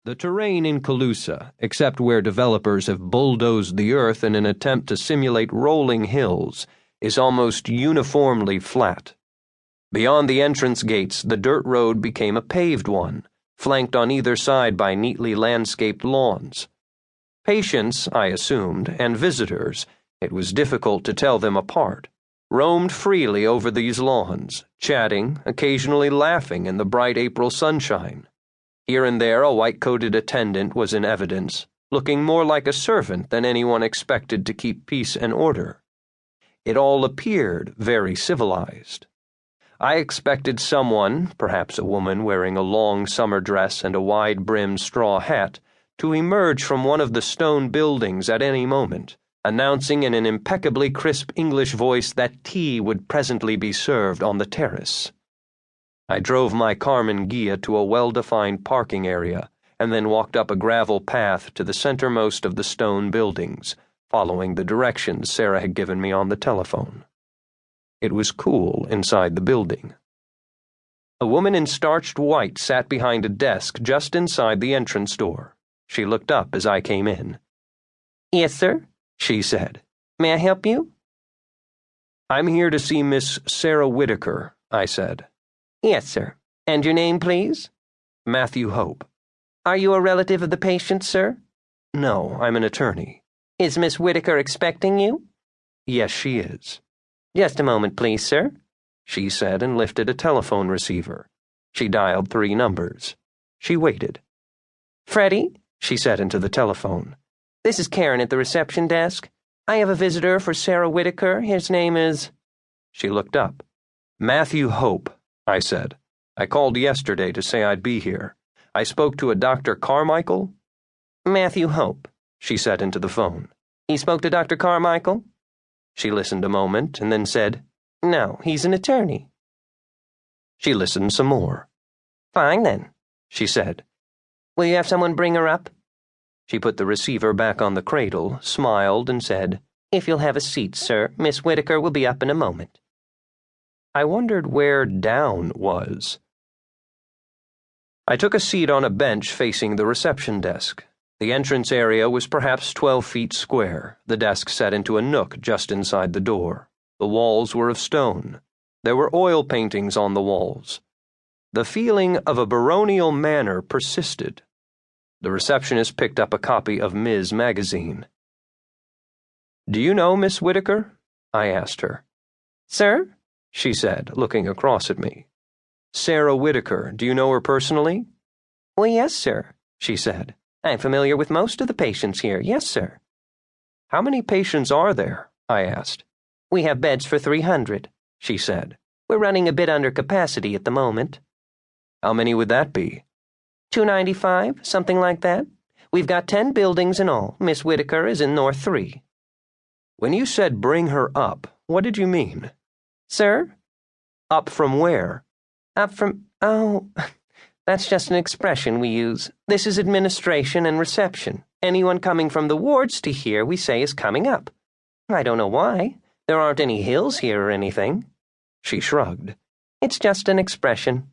The terrain in Colusa, except where developers have bulldozed the earth in an attempt to simulate rolling hills, is almost uniformly flat. Beyond the entrance gates, the dirt road became a paved one, flanked on either side by neatly landscaped lawns. Patients, I assumed, and visitors, it was difficult to tell them apart, roamed freely over these lawns, chatting, occasionally laughing in the bright April sunshine. Here and there a white-coated attendant was in evidence, looking more like a servant than anyone expected to keep peace and order. It all appeared very civilized. I expected someone, perhaps a woman wearing a long summer dress and a wide-brimmed straw hat, to emerge from one of the stone buildings at any moment, announcing in an impeccably crisp English voice that tea would presently be served on the terrace. I drove my Carmen Ghia to a well-defined parking area and then walked up a gravel path to the centermost of the stone buildings, following the directions Sarah had given me on the telephone. It was cool inside the building. A woman in starched white sat behind a desk just inside the entrance door. She looked up as I came in. "Yes, sir," she said. "May I help you?" "I'm here to see Miss Sarah Whittaker," I said. "Yes, sir. And your name, please?" "Matthew Hope." "Are you a relative of the patient, sir?" "No, I'm an attorney." "Is Miss Whittaker expecting you?" "Yes, she is." "Just a moment, please, sir," she said and lifted a telephone receiver. She dialed 3 numbers. She waited. "Freddie," she said into the telephone. "This is Karen at the reception desk. I have a visitor for Sarah Whittaker. His name is—" She looked up. "Matthew Hope," I said. "I called yesterday to say I'd be here. I spoke to a Dr. Carmichael." "Matthew Hope," she said into the phone. "He spoke to Dr. Carmichael?" She listened a moment and then said, "No, he's an attorney." She listened some more. "Fine, then," she said. "Will you have someone bring her up?" She put the receiver back on the cradle, smiled, and said, "If you'll have a seat, sir, Miss Whittaker will be up in a moment." I wondered where down was. I took a seat on a bench facing the reception desk. The entrance area was perhaps 12 feet square, the desk set into a nook just inside the door. The walls were of stone. There were oil paintings on the walls. The feeling of a baronial manor persisted. The receptionist picked up a copy of Ms. magazine. "Do you know Miss Whittaker?" I asked her. "Sir?" she said, looking across at me. "Sarah Whittaker, do you know her personally?" "Well, yes, sir," she said. "I'm familiar with most of the patients here, yes, sir." "How many patients are there?" I asked. "We have beds for 300, she said. "We're running a bit under capacity at the moment." "How many would that be?" 295, something like that. We've got 10 buildings in all. Miss Whittaker is in North 3. "When you said bring her up, what did you mean?" "Sir?" "Up from where?" "Up from, that's just an expression we use. This is administration and reception. Anyone coming from the wards to here we say is coming up. I don't know why. There aren't any hills here or anything." She shrugged. "It's just an expression."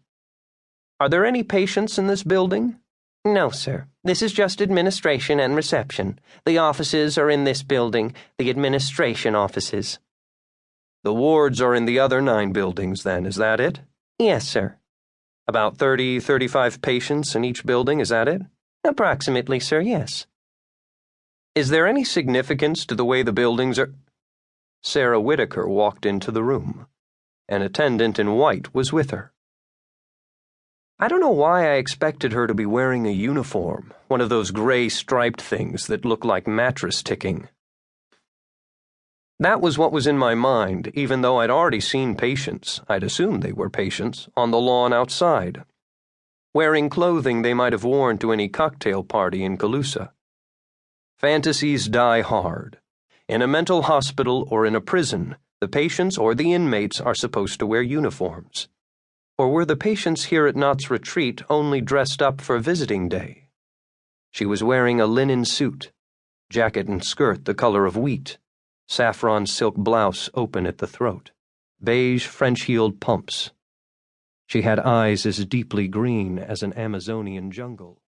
"Are there any patients in this building?" "No, sir. This is just administration and reception. The offices are in this building, the administration offices." "The wards are in the other 9 buildings, then, is that it?" "Yes, sir." "About 35 patients in each building, is that it?" "Approximately, sir, yes." "Is there any significance to the way the buildings are—" Sarah Whittaker walked into the room. An attendant in white was with her. I don't know why I expected her to be wearing a uniform, one of those gray striped things that look like mattress ticking. That was what was in my mind, even though I'd already seen patients, I'd assumed they were patients, on the lawn outside, wearing clothing they might have worn to any cocktail party in Colusa. Fantasies die hard. In a mental hospital or in a prison, the patients or the inmates are supposed to wear uniforms. Or were the patients here at Knott's Retreat only dressed up for visiting day? She was wearing a linen suit, jacket and skirt the color of wheat, saffron silk blouse open at the throat, beige French-heeled pumps. She had eyes as deeply green as an Amazonian jungle.